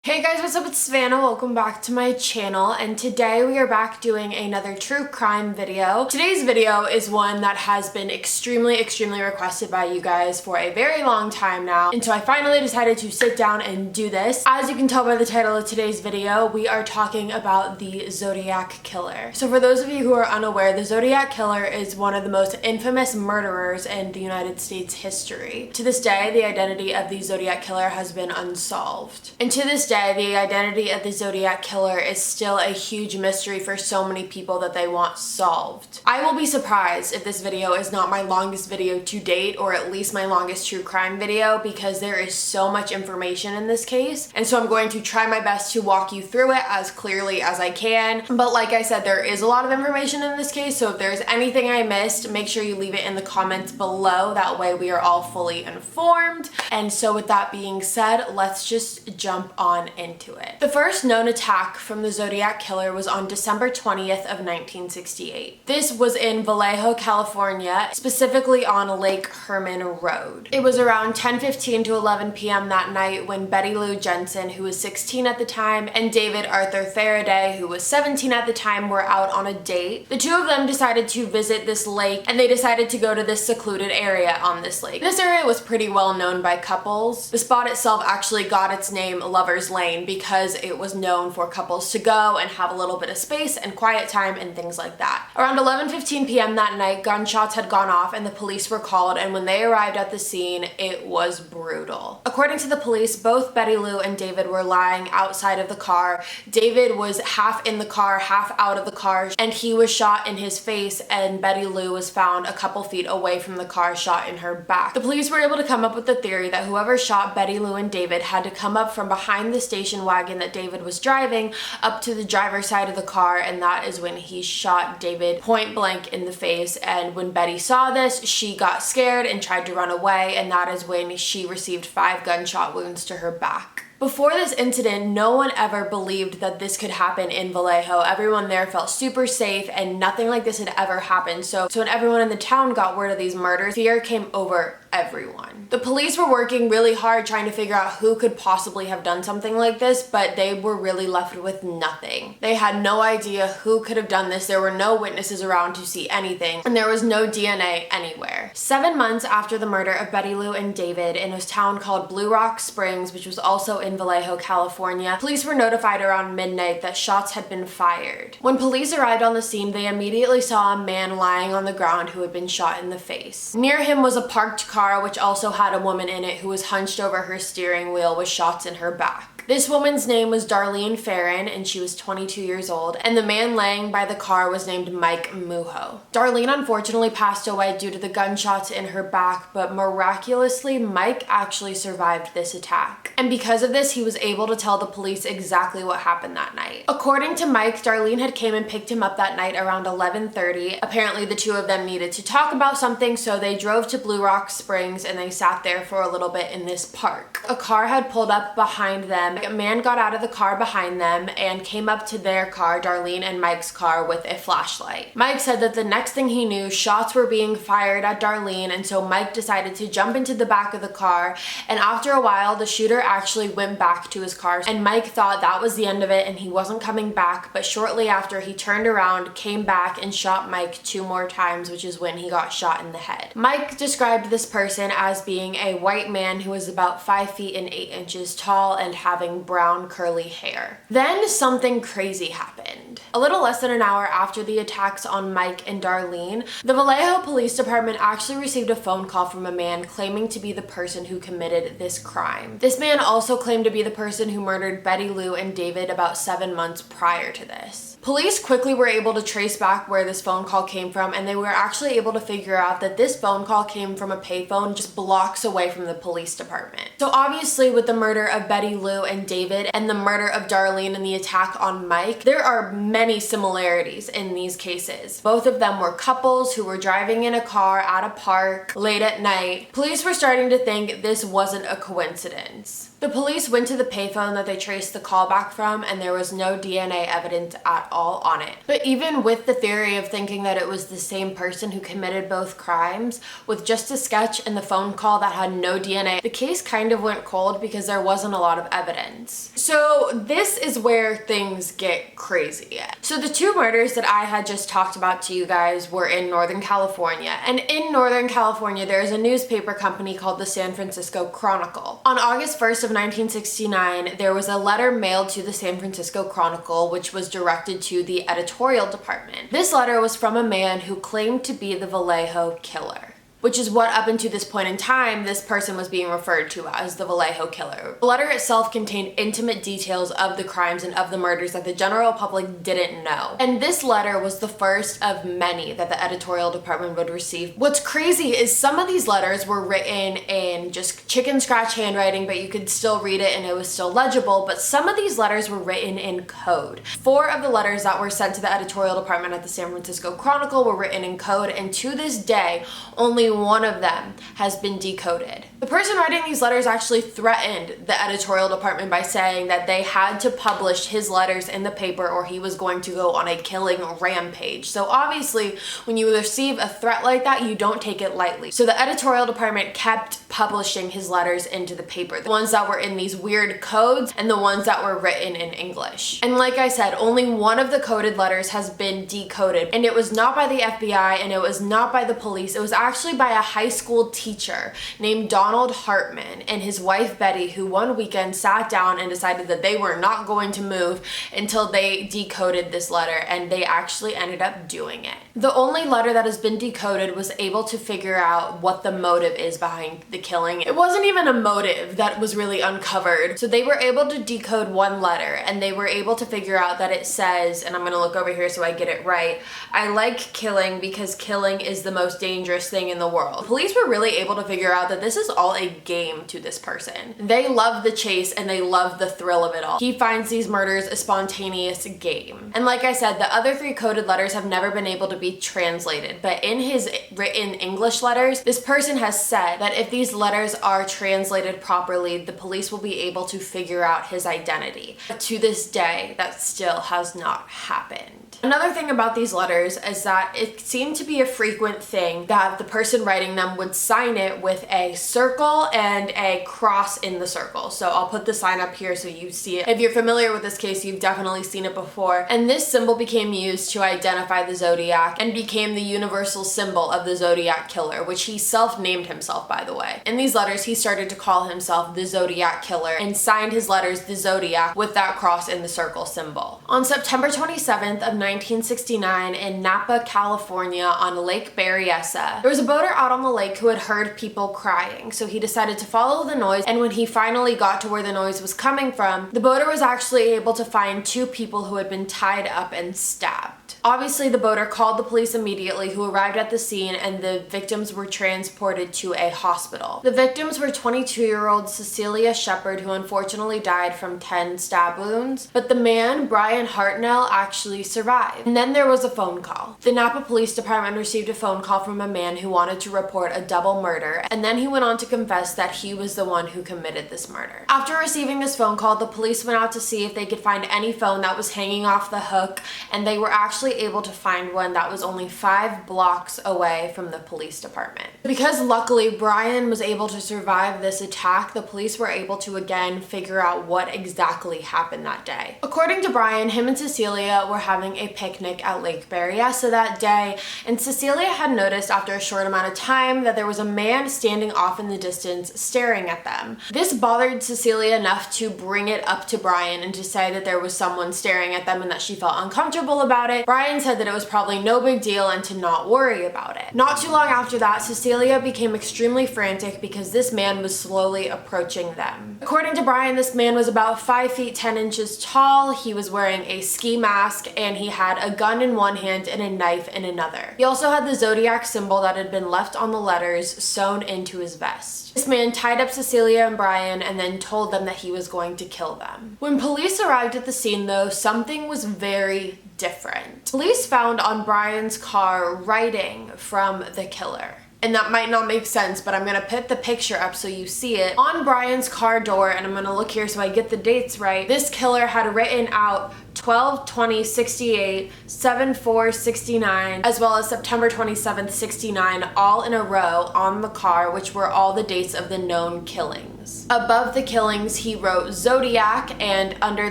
Hey guys, what's up? It's Savannah. Welcome back to my channel, and today we are back doing another true crime video. Today's video is one that has been extremely requested by you guys for a very long time now, and so I finally decided to sit down and do this. As you can tell by the title of today's video, we are talking about the Zodiac Killer. So for those of you who are unaware, the Zodiac Killer is one of the most infamous murderers in the United States history. To this day, the identity of the Zodiac Killer has been unsolved. And to this day, the identity of the Zodiac Killer is still a huge mystery for so many people that they want solved. I will be surprised if this video is not my longest video to date, or at least my longest true crime video, because there is so much information in this case, and so I'm going to try my best to walk you through it as clearly as I can. But like I said, there is a lot of information in this case, so if there's anything I missed, make sure you leave it in the comments below. That way we are all fully informed. And so with that being said, let's just jump on into it. The first known attack from the Zodiac Killer was on December 20th of 1968. This was in Vallejo, California, specifically on Lake Herman Road. It was around 10:15 to 11 p.m. that night when Betty Lou Jensen, who was 16 at the time, and David Arthur Faraday, who was 17 at the time, were out on a date. The two of them decided to visit this lake, and they decided to go to this secluded area on this lake. This area was pretty well known by couples. The spot itself actually got its name Lover's Lane because it was known for couples to go and have a little bit of space and quiet time and things like that. Around 11:15 p.m. that night, gunshots had gone off and the police were called, and when they arrived at the scene, it was brutal. According to the police, both Betty Lou and David were lying outside of the car. David was half in the car, half out of the car, and he was shot in his face, and Betty Lou was found a couple feet away from the car, shot in her back. The police were able to come up with the theory that whoever shot Betty Lou and David had to come up from behind the station wagon that David was driving up to the driver's side of the car, and that is when he shot David point blank in the face. And when Betty saw this, she got scared and tried to run away, and that is when she received 5 gunshot wounds to her back. Before this incident, no one ever believed that this could happen in Vallejo. Everyone there felt super safe and nothing like this had ever happened. So when everyone in the town got word of these murders, fear came over everyone. The police were working really hard trying to figure out who could possibly have done something like this, but they were really left with nothing. They had no idea who could have done this. There were no witnesses around to see anything, and there was no DNA anywhere. 7 months after the murder of Betty Lou and David in a town called Blue Rock Springs, which was also in Vallejo, California, police were notified around midnight that shots had been fired. When police arrived on the scene, they immediately saw a man lying on the ground who had been shot in the face. Near him was a parked car which also had a woman in it who was hunched over her steering wheel with shots in her back. This woman's name was Darlene Ferrin, and she was 22 years old, and the man laying by the car was named Mike Muho. Darlene unfortunately passed away due to the gunshots in her back, but miraculously, Mike actually survived this attack. And because of this, he was able to tell the police exactly what happened that night. According to Mike, Darlene had came and picked him up that night around 11:30. Apparently, the two of them needed to talk about something, so they drove to Blue Rock Springs and they sat there for a little bit in this park. A car had pulled up behind them. A man got out of the car behind them and came up to their car, Darlene and Mike's car, with a flashlight. Mike said that the next thing he knew, shots were being fired at Darlene, and so Mike decided to jump into the back of the car, and after a while, the shooter actually went back to his car, and Mike thought that was the end of it and he wasn't coming back, but shortly after, he turned around, came back, and shot Mike 2 more times, which is when he got shot in the head. Mike described this person as being a white man who was about 5 feet and 8 inches tall and having brown curly hair. Then something crazy happened. A little less than an hour after the attacks on Mike and Darlene, the Vallejo Police Department actually received a phone call from a man claiming to be the person who committed this crime. This man also claimed to be the person who murdered Betty Lou and David about 7 months prior to this. Police quickly were able to trace back where this phone call came from, and they were actually able to figure out that this phone call came from a payphone just blocks away from the police department. So obviously, with the murder of Betty Lou and David and the murder of Darlene and the attack on Mike, there are many similarities in these cases. Both of them were couples who were driving in a car at a park late at night. Police were starting to think this wasn't a coincidence. The police went to the payphone that they traced the call back from, and there was no DNA evidence at all on it. But even with the theory of thinking that it was the same person who committed both crimes, with just a sketch and the phone call that had no DNA, the case kind of went cold because there wasn't a lot of evidence. So this is where things get crazy. So the two murders that I had just talked about to you guys were in Northern California. And in Northern California, there is a newspaper company called the San Francisco Chronicle. On August 1st of 1969, there was a letter mailed to the San Francisco Chronicle, which was directed to the editorial department. This letter was from a man who claimed to be the Vallejo killer, which is what up until this point in time, this person was being referred to as the Vallejo killer. The letter itself contained intimate details of the crimes and of the murders that the general public didn't know. And this letter was the first of many that the editorial department would receive. What's crazy is some of these letters were written in just chicken scratch handwriting, but you could still read it and it was still legible, but some of these letters were written in code. 4 of the letters that were sent to the editorial department at the San Francisco Chronicle were written in code, and to this day, only one of them has been decoded. The person writing these letters actually threatened the editorial department by saying that they had to publish his letters in the paper or he was going to go on a killing rampage. So obviously, when you receive a threat like that, you don't take it lightly. So the editorial department kept publishing his letters into the paper, the ones that were in these weird codes and the ones that were written in English. And like I said, only one of the coded letters has been decoded, and it was not by the FBI and it was not by the police. It was actually by a high school teacher named Donald Hartman and his wife Betty, who one weekend sat down and decided that they were not going to move until they decoded this letter, and they actually ended up doing it. The only letter that has been decoded was able to figure out what the motive is behind the killing. It wasn't even a motive that was really uncovered. So they were able to decode one letter, and they were able to figure out that it says, and I'm gonna look over here so I get it right, "I like killing because killing is the most dangerous thing in the world." Police were really able to figure out that this is all a game to this person. They love the chase and they love the thrill of it all. He finds these murders a spontaneous game. And like I said, the other 3 coded letters have never been able to be translated, but in his written English letters, this person has said that if these letters are translated properly, the police will be able to figure out his identity. But to this day, that still has not happened. Another thing about these letters is that it seemed to be a frequent thing that the person writing them would sign it with a circle and a cross in the circle. So I'll put the sign up here so you see it. If you're familiar with this case, you've definitely seen it before. And this symbol became used to identify the Zodiac and became the universal symbol of the Zodiac killer, which he self-named himself, by the way. In these letters, he started to call himself the Zodiac killer and signed his letters the Zodiac with that cross in the circle symbol. On September 27th of 1969 in Napa, California on Lake Berryessa, there was a boater out on the lake who had heard people crying, so he decided to follow the noise, and when he finally got to where the noise was coming from, the boater was actually able to find 2 people who had been tied up and stabbed. Obviously, the boater called the police immediately, who arrived at the scene, and the victims were transported to a hospital. The victims were 22-year-old Cecilia Shepard, who unfortunately died from 10 stab wounds, but the man, Brian Hartnell, actually survived. And then there was a phone call. The Napa Police Department received a phone call from a man who wanted to report a double murder, and then he went on to confess that he was the one who committed this murder. After receiving this phone call, the police went out to see if they could find any phone that was hanging off the hook, and they were actually able to find one that was only 5 blocks away from the police department. Because luckily Brian was able to survive this attack, the police were able to again figure out what exactly happened that day. According to Brian, him and Cecilia were having a picnic at Lake Berryessa that day, and Cecilia had noticed after a short amount of time that there was a man standing off in the distance staring at them. This bothered Cecilia enough to bring it up to Brian and to say that there was someone staring at them and that she felt uncomfortable about it. Brian said that it was probably no big deal and to not worry about it. Not too long after that, Cecilia became extremely frantic because this man was slowly approaching them. According to Brian, this man was about 5 feet 10 inches tall. He was wearing a ski mask and he had a gun in one hand and a knife in another. He also had the Zodiac symbol that had been left on the letters sewn into his vest. This man tied up Cecilia and Brian and then told them that he was going to kill them. When police arrived at the scene though, something was very different. Police found on Brian's car writing from the killer. And that might not make sense, but I'm gonna put the picture up so you see it. On Brian's car door, and I'm gonna look here so I get the dates right, this killer had written out 12/20/68, 7/4/69, as well as September 27th, 69, all in a row on the car, which were all the dates of the known killings. Above the killings, he wrote Zodiac, and under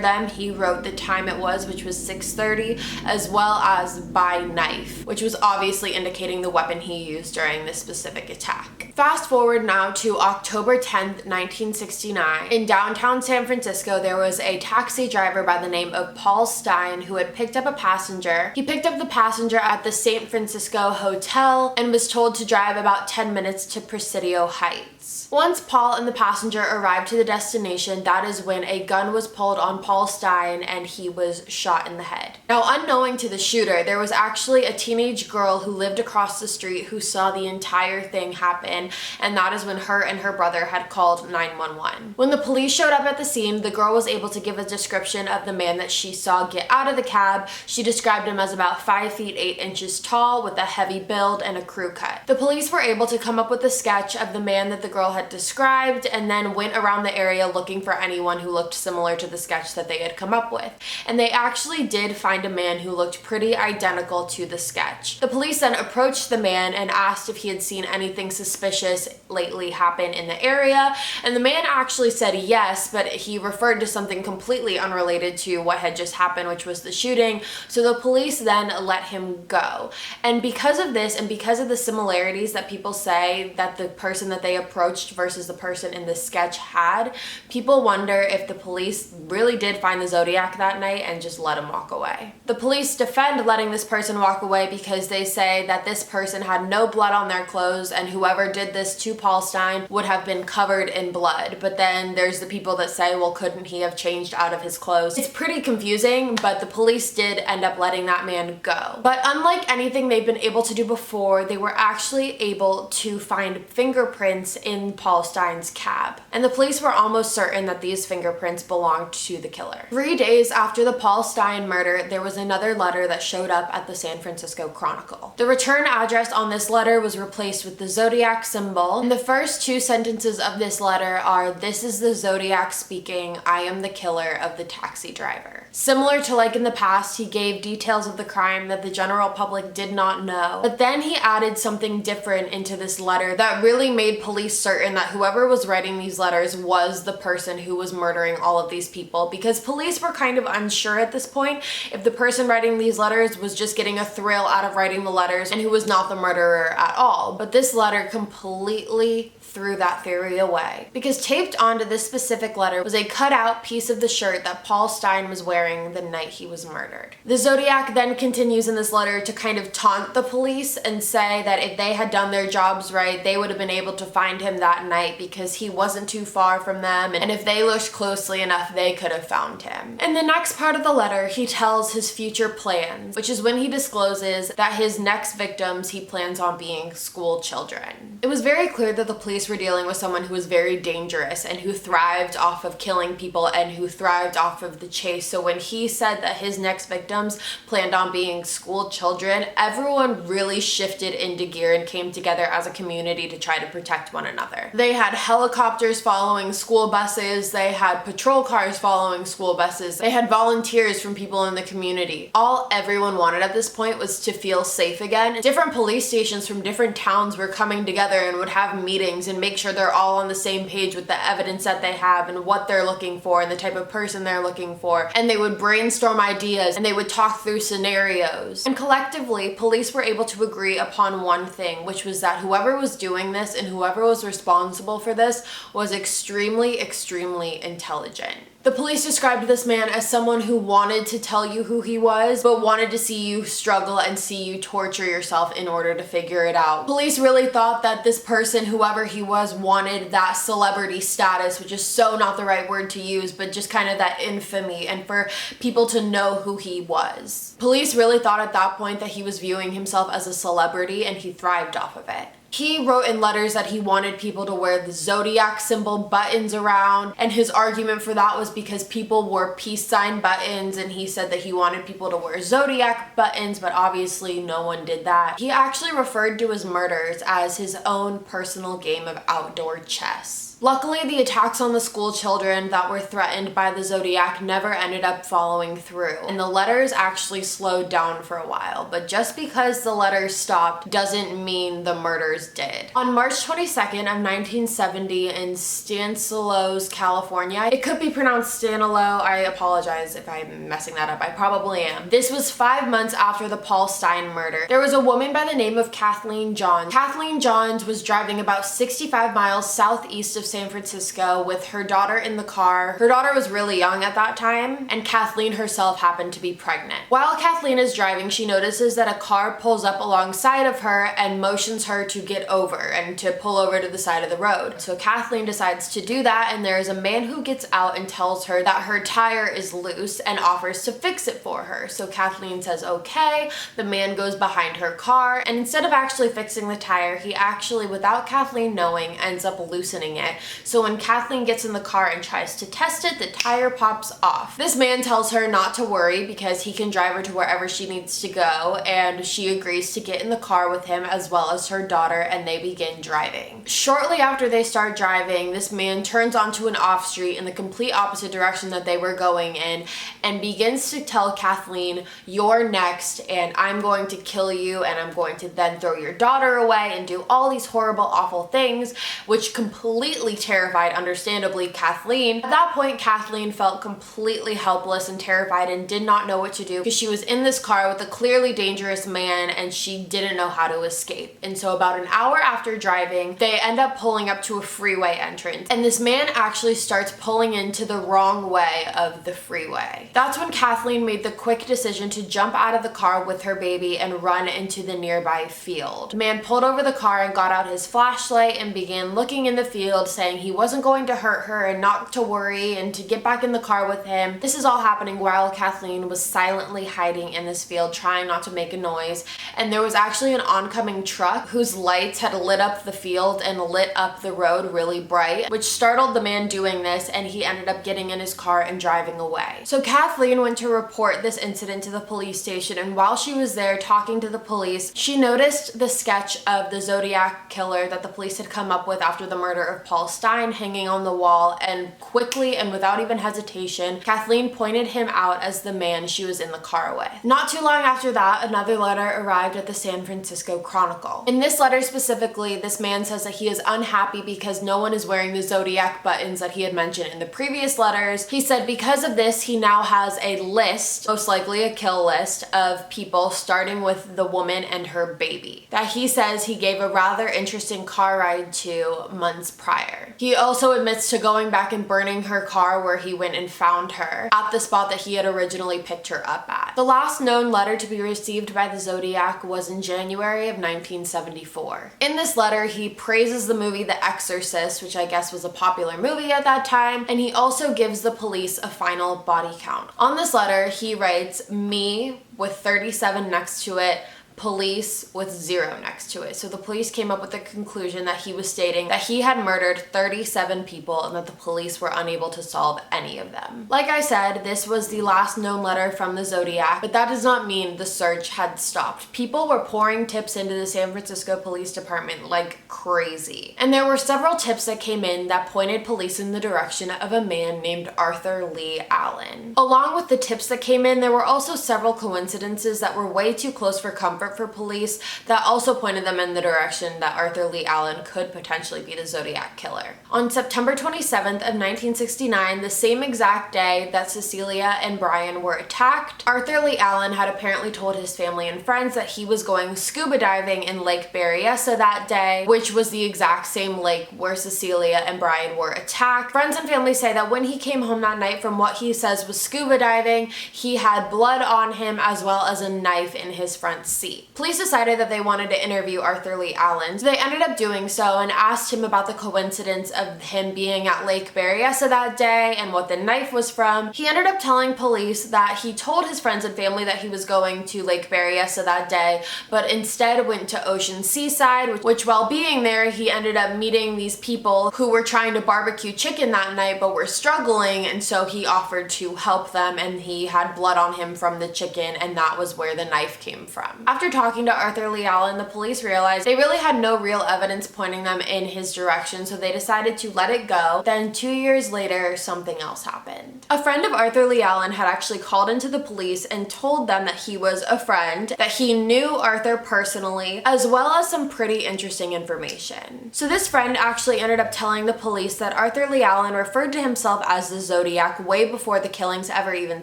them, he wrote the time it was, which was 6:30, as well as by knife, which was obviously indicating the weapon he used during this specific attack. Fast forward now to October 10th, 1969. In downtown San Francisco, there was a taxi driver by the name of Paul Stine who had picked up a passenger. He picked up the passenger at the San Francisco Hotel and was told to drive about 10 minutes to Presidio Heights. Once Paul and the passenger arrived to the destination, that is when a gun was pulled on Paul Stine and he was shot in the head. Now, unknowing to the shooter, there was actually a teenage girl who lived across the street who saw the entire thing happen, and that is when her and her brother had called 911. When the police showed up at the scene, the girl was able to give a description of the man that she saw get out of the cab. She described him as about 5 feet 8 inches tall with a heavy build and a crew cut. The police were able to come up with a sketch of the man that the girl had described and then went around the area looking for anyone who looked similar to the sketch that they had come up with. And they actually did find a man who looked pretty identical to the sketch. The police then approached the man and asked if he had seen anything suspicious lately happen in the area, and the man actually said yes, but he referred to something completely unrelated to what had just happened, which was the shooting. So the police then let him go. And because of this, and because of the similarities that people say that the person that they approached versus the person in the sketch had, people wonder if the police really did find the Zodiac that night and just let him walk away. The police defend letting this person walk away because they say that this person had no blood on their clothes, and whoever did this to Paul Stine would have been covered in blood. But then there's the people that say, well, couldn't he have changed out of his clothes? It's pretty confusing, but the police did end up letting that man go. But unlike anything they've been able to do before, they were actually able to find fingerprints in Paul Stine's cab. And the police were almost certain that these fingerprints belonged to the killer. 3 days after the Paul Stine murder, there was another letter that showed up at the San Francisco Chronicle. The return address on this letter was replaced with the Zodiac symbol, and the first 2 sentences of this letter are, "This is the Zodiac speaking. I am the killer of the taxi driver." Similar to like in the past, he gave details of the crime that the general public did not know, but then he added something different into this letter that really made police certain that whoever was writing these letters was the person who was murdering all of these people, because police were kind of unsure at this point if the person writing these letters was just getting a thrill out of writing the letters and who was not the murderer at all. But this letter completely threw that theory away, because taped onto this specific letter was a cutout piece of the shirt that Paul Stine was wearing the night he was murdered. The Zodiac then continues in this letter to kind of taunt the police and say that if they had done their jobs right, they would have been able to find him that night because he wasn't too far from them, and if they looked closely enough, they could have found him. In the next part of the letter, he tells his future plans, which is when he discloses that his next victims he plans on being school children. It was very clear that the police were dealing with someone who was very dangerous and who thrived off of killing people and who thrived off of the chase. So when he said that his next victims planned on being school children, everyone really shifted into gear and came together as a community to try to protect one another. They had helicopters following school buses, they had patrol cars following school buses, they had volunteers from people in the community. All everyone wanted at this point was to feel safe again. Different police stations from different towns were coming together and would have meetings and make sure they're all on the same page with the evidence that they have and what they're looking for and the type of person they're looking for. And they would brainstorm ideas and they would talk through scenarios. And collectively, police were able to agree upon one thing, which was that whoever was doing this and whoever was responsible for this was extremely, extremely intelligent. The police described this man as someone who wanted to tell you who he was, but wanted to see you struggle and see you torture yourself in order to figure it out. Police really thought that this person, whoever he was, wanted that celebrity status, which is so not the right word to use, but just kind of that infamy, and for people to know who he was. Police really thought at that point that he was viewing himself as a celebrity and he thrived off of it. He wrote in letters that he wanted people to wear the Zodiac symbol buttons around, and his argument for that was because people wore peace sign buttons, and he said that he wanted people to wear Zodiac buttons, but obviously no one did that. He actually referred to his murders as his own personal game of outdoor chess. Luckily, the attacks on the school children that were threatened by the Zodiac never ended up following through, and the letters actually slowed down for a while, but just because the letters stopped doesn't mean the murders did. On March 22nd of 1970 in Stanislaus, California, it could be pronounced Stanilow, I apologize if I'm messing that up, I probably am. This was 5 months after the Paul Stine murder. There was a woman by the name of Kathleen Johns. Kathleen Johns was driving about 65 miles southeast of San Francisco with her daughter in the car. Her daughter was really young at that time, and Kathleen herself happened to be pregnant. While Kathleen is driving, she notices that a car pulls up alongside of her and motions her to get over and to pull over to the side of the road. So Kathleen decides to do that, and there is a man who gets out and tells her that her tire is loose and offers to fix it for her. So Kathleen says okay. The man goes behind her car, and instead of actually fixing the tire, he actually, without Kathleen knowing, ends up loosening it. So when Kathleen gets in the car and tries to test it, the tire pops off. This man tells her not to worry because he can drive her to wherever she needs to go, and she agrees to get in the car with him as well as her daughter, and they begin driving. Shortly after they start driving, this man turns onto an off street in the complete opposite direction that they were going in and begins to tell Kathleen, "You're next, and I'm going to kill you, and I'm going to then throw your daughter away," and do all these horrible, awful things, which completely terrified, understandably, Kathleen. At that point, Kathleen felt completely helpless and terrified and did not know what to do because she was in this car with a clearly dangerous man and she didn't know how to escape. And so about an hour after driving, they end up pulling up to a freeway entrance, and this man actually starts pulling into the wrong way of the freeway. That's when Kathleen made the quick decision to jump out of the car with her baby and run into the nearby field. The man pulled over the car and got out his flashlight and began looking in the field, saying he wasn't going to hurt her and not to worry and to get back in the car with him. This is all happening while Kathleen was silently hiding in this field, trying not to make a noise, and there was actually an oncoming truck whose lights had lit up the field and lit up the road really bright, which startled the man doing this, and he ended up getting in his car and driving away. So Kathleen went to report this incident to the police station, and while she was there talking to the police, she noticed the sketch of the Zodiac killer that the police had come up with after the murder of Paul Stine hanging on the wall, and quickly and without even hesitation, Kathleen pointed him out as the man she was in the car with. Not too long after that, another letter arrived at the San Francisco Chronicle. In this letter specifically, this man says that he is unhappy because no one is wearing the Zodiac buttons that he had mentioned in the previous letters. He said because of this, he now has a list, most likely a kill list, of people starting with the woman and her baby, that he says he gave a rather interesting car ride to months prior. He also admits to going back and burning her car where he went and found her at the spot that he had originally picked her up at. The last known letter to be received by the Zodiac was in January of 1974. In this letter, he praises the movie The Exorcist, which I guess was a popular movie at that time, and he also gives the police a final body count. On this letter, he writes "me" with 37 next to it, police with 0 next to it. So the police came up with the conclusion that he was stating that he had murdered 37 people and that the police were unable to solve any of them. Like I said, this was the last known letter from the Zodiac, but that does not mean the search had stopped. People were pouring tips into the San Francisco Police Department like crazy. And there were several tips that came in that pointed police in the direction of a man named Arthur Lee Allen. Along with the tips that came in, there were also several coincidences that were way too close for comfort for police that also pointed them in the direction that Arthur Lee Allen could potentially be the Zodiac killer. On September 27th of 1969, the same exact day that Cecilia and Brian were attacked, Arthur Lee Allen had apparently told his family and friends that he was going scuba diving in Lake Berryessa that day, which was the exact same lake where Cecilia and Brian were attacked. Friends and family say that when he came home that night from what he says was scuba diving, he had blood on him as well as a knife in his front seat. seat. Police decided that they wanted to interview Arthur Lee Allen, so they ended up doing so and asked him about the coincidence of him being at Lake Berryessa that day and what the knife was from. He ended up telling police that he told his friends and family that he was going to Lake Berryessa that day, but instead went to Ocean Seaside, which while being there, he ended up meeting these people who were trying to barbecue chicken that night but were struggling, and so he offered to help them, and he had blood on him from the chicken, and that was where the knife came from. After talking to Arthur Lee Allen, the police realized they really had no real evidence pointing them in his direction, so they decided to let it go. Then 2 years later, something else happened. A friend of Arthur Lee Allen had actually called into the police and told them that he was a friend, that he knew Arthur personally, as well as some pretty interesting information. So this friend actually ended up telling the police that Arthur Lee Allen referred to himself as the Zodiac way before the killings ever even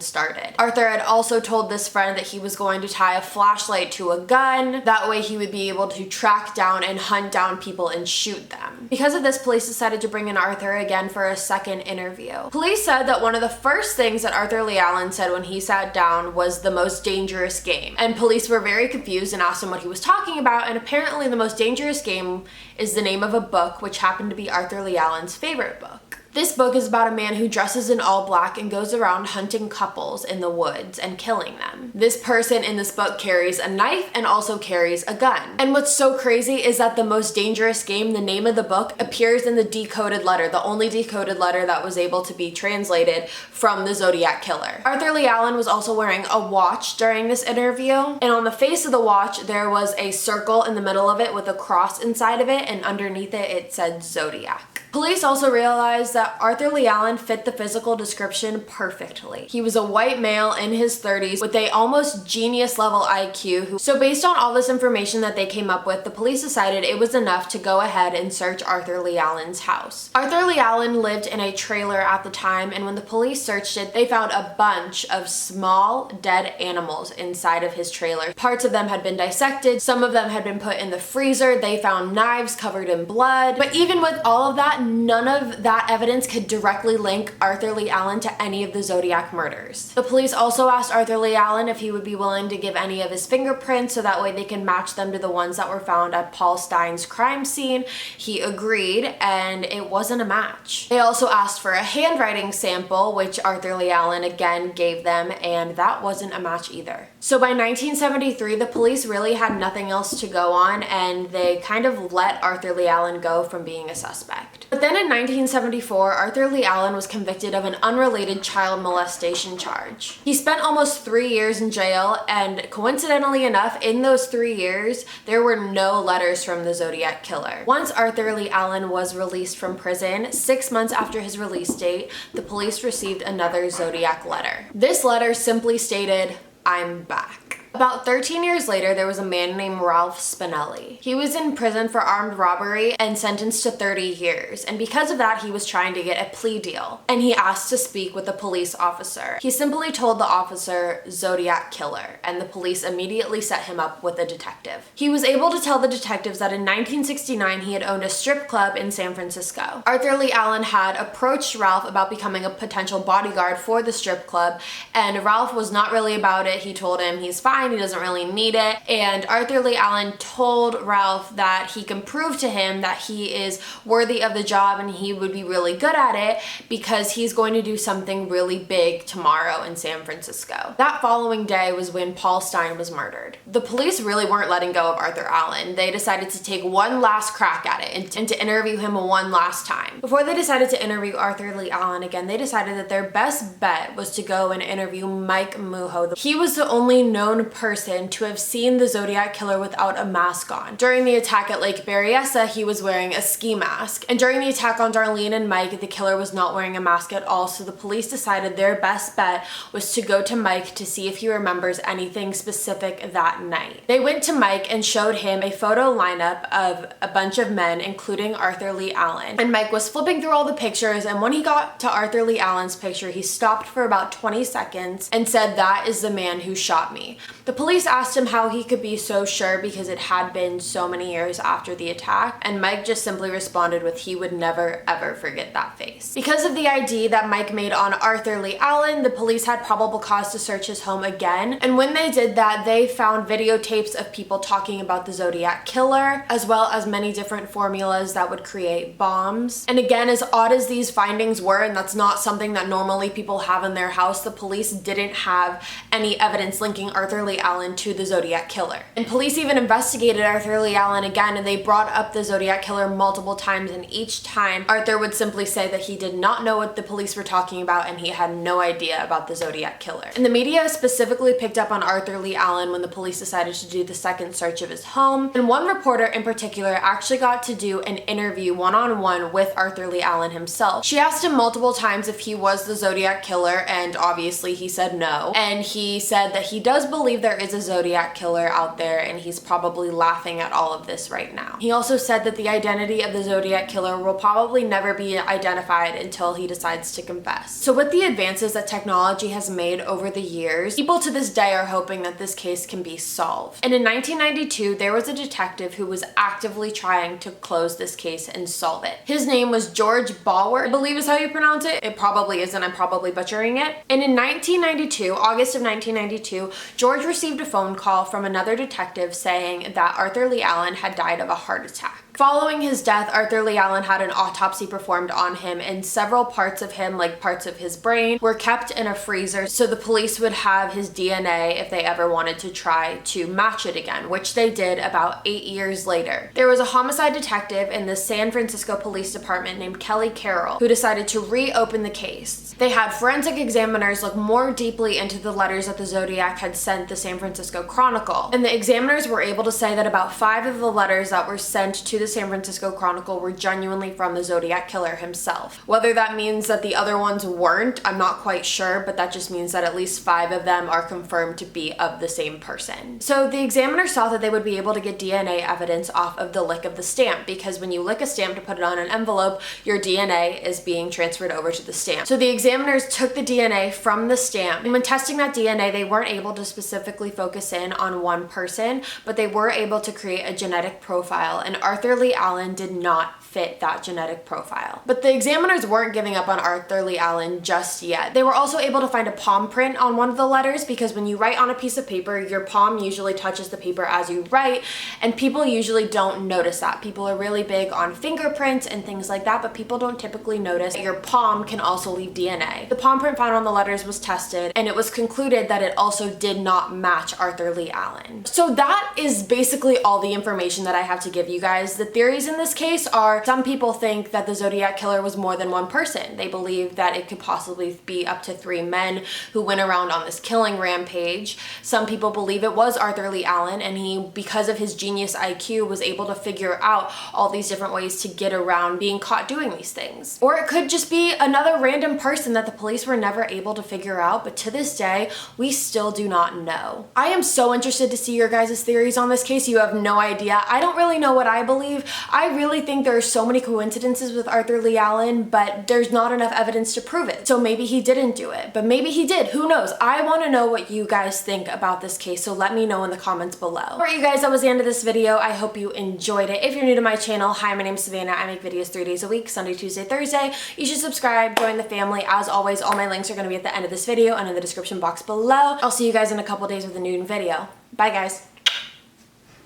started. Arthur had also told this friend that he was going to tie a flashlight to a gun, that way he would be able to track down and hunt down people and shoot them. Because of this, police decided to bring in Arthur again for a second interview. Police said that one of the first things that Arthur Lee Allen said when he sat down was the most dangerous game, and police were very confused and asked him what he was talking about, and apparently the most dangerous game is the name of a book, which happened to be Arthur Lee Allen's favorite book. This book is about a man who dresses in all black and goes around hunting couples in the woods and killing them. This person in this book carries a knife and also carries a gun. And what's so crazy is that the most dangerous game, the name of the book, appears in the decoded letter, the only decoded letter that was able to be translated from the Zodiac killer. Arthur Lee Allen was also wearing a watch during this interview, and on the face of the watch there was a circle in the middle of it with a cross inside of it, and underneath it said Zodiac. Police also realized that Arthur Lee Allen fit the physical description perfectly. He was a white male in his 30s with a almost genius level IQ. So based on all this information that they came up with, the police decided it was enough to go ahead and search Arthur Lee Allen's house. Arthur Lee Allen lived in a trailer at the time, and when the police searched it, they found a bunch of small dead animals inside of his trailer. Parts of them had been dissected, some of them had been put in the freezer, they found knives covered in blood, but even with all of that, none of that evidence could directly link Arthur Lee Allen to any of the Zodiac murders. The police also asked Arthur Lee Allen if he would be willing to give any of his fingerprints so that way they can match them to the ones that were found at Paul Stine's crime scene. He agreed, and it wasn't a match. They also asked for a handwriting sample, which Arthur Lee Allen again gave them, and that wasn't a match either. So by 1973, the police really had nothing else to go on, and they kind of let Arthur Lee Allen go from being a suspect. But then in 1974, Arthur Lee Allen was convicted of an unrelated child molestation charge. He spent almost 3 years in jail, and coincidentally enough, in those 3 years, there were no letters from the Zodiac killer. Once Arthur Lee Allen was released from prison, 6 months after his release date, the police received another Zodiac letter. This letter simply stated, "I'm back." About 13 years later, there was a man named Ralph Spinelli. He was in prison for armed robbery and sentenced to 30 years, and because of that, he was trying to get a plea deal, and he asked to speak with a police officer. He simply told the officer, "Zodiac killer," and the police immediately set him up with a detective. He was able to tell the detectives that in 1969, he had owned a strip club in San Francisco. Arthur Lee Allen had approached Ralph about becoming a potential bodyguard for the strip club, and Ralph was not really about it. He told him he's fine, he doesn't really need it, and Arthur Lee Allen told Ralph that he can prove to him that he is worthy of the job and he would be really good at it because he's going to do something really big tomorrow in San Francisco. That following day was when Paul Stine was murdered. The police really weren't letting go of Arthur Allen. They decided to take one last crack at it and to interview him one last time. Before they decided to interview Arthur Lee Allen again, they decided that their best bet was to go and interview Mike Muho. He was the only known person to have seen the Zodiac killer without a mask on. During the attack at Lake Berryessa, he was wearing a ski mask. And during the attack on Darlene and Mike, the killer was not wearing a mask at all, so the police decided their best bet was to go to Mike to see if he remembers anything specific that night. They went to Mike and showed him a photo lineup of a bunch of men, including Arthur Lee Allen. And Mike was flipping through all the pictures, and when he got to Arthur Lee Allen's picture, he stopped for about 20 seconds and said, "That is the man who shot me." The police asked him how he could be so sure because it had been so many years after the attack, and Mike just simply responded with he would never ever forget that face. Because of the ID that Mike made on Arthur Lee Allen, the police had probable cause to search his home again, and when they did that, they found videotapes of people talking about the Zodiac killer, as well as many different formulas that would create bombs. And again, as odd as these findings were, and that's not something that normally people have in their house, the police didn't have any evidence linking Arthur Lee Allen to the Zodiac killer. And police even investigated Arthur Lee Allen again, and they brought up the Zodiac killer multiple times, and each time Arthur would simply say that he did not know what the police were talking about and he had no idea about the Zodiac killer. And the media specifically picked up on Arthur Lee Allen when the police decided to do the second search of his home, and one reporter in particular actually got to do an interview one-on-one with Arthur Lee Allen himself. She asked him multiple times if he was the Zodiac killer, and obviously he said no, and he said that he does believe there is a Zodiac killer out there and he's probably laughing at all of this right now. He also said that the identity of the Zodiac killer will probably never be identified until he decides to confess. So with the advances that technology has made over the years, people to this day are hoping that this case can be solved. And in 1992, there was a detective who was actively trying to close this case and solve it. His name was George Bauer, I believe is how you pronounce it. It probably isn't, I'm probably butchering it. And in 1992, August of 1992, George received a phone call from another detective saying that Arthur Lee Allen had died of a heart attack. Following his death, Arthur Lee Allen had an autopsy performed on him, and several parts of him, like parts of his brain, were kept in a freezer so the police would have his DNA if they ever wanted to try to match it again, which they did about 8 years later. There was a homicide detective in the San Francisco Police Department named Kelly Carroll who decided to reopen the case. They had forensic examiners look more deeply into the letters that the Zodiac had sent the San Francisco Chronicle, and the examiners were able to say that about 5 of the letters that were sent to the San Francisco Chronicle were genuinely from the Zodiac killer himself. Whether that means that the other ones weren't, I'm not quite sure, but that just means that at least 5 of them are confirmed to be of the same person. So the examiners thought that they would be able to get DNA evidence off of the lick of the stamp, because when you lick a stamp to put it on an envelope, your DNA is being transferred over to the stamp. So the examiners took the DNA from the stamp, and when testing that DNA, they weren't able to specifically focus in on one person, but they were able to create a genetic profile, and Arthur Lee Allen did not fit that genetic profile. But the examiners weren't giving up on Arthur Lee Allen just yet. They were also able to find a palm print on one of the letters, because when you write on a piece of paper, your palm usually touches the paper as you write, and people usually don't notice that. People are really big on fingerprints and things like that, but people don't typically notice that your palm can also leave DNA. The palm print found on the letters was tested, and it was concluded that it also did not match Arthur Lee Allen. So that is basically all the information that I have to give you guys. The theories in this case are, some people think that the Zodiac killer was more than one person. They believe that it could possibly be up to 3 men who went around on this killing rampage. Some people believe it was Arthur Lee Allen, and he, because of his genius IQ, was able to figure out all these different ways to get around being caught doing these things. Or it could just be another random person that the police were never able to figure out, but to this day, we still do not know. I am so interested to see your guys' theories on this case. You have no idea. I don't really know what I believe. I really think there are so many coincidences with Arthur Lee Allen, but there's not enough evidence to prove it. So maybe he didn't do it, but maybe he did. Who knows? I want to know what you guys think about this case, so let me know in the comments below. Alright, you guys, that was the end of this video. I hope you enjoyed it. If you're new to my channel, hi, my name is Savannah. I make videos 3 days a week, Sunday, Tuesday, Thursday. You should subscribe, join the family. As always, all my links are going to be at the end of this video and in the description box below. I'll see you guys in a couple days with a new video. Bye, guys.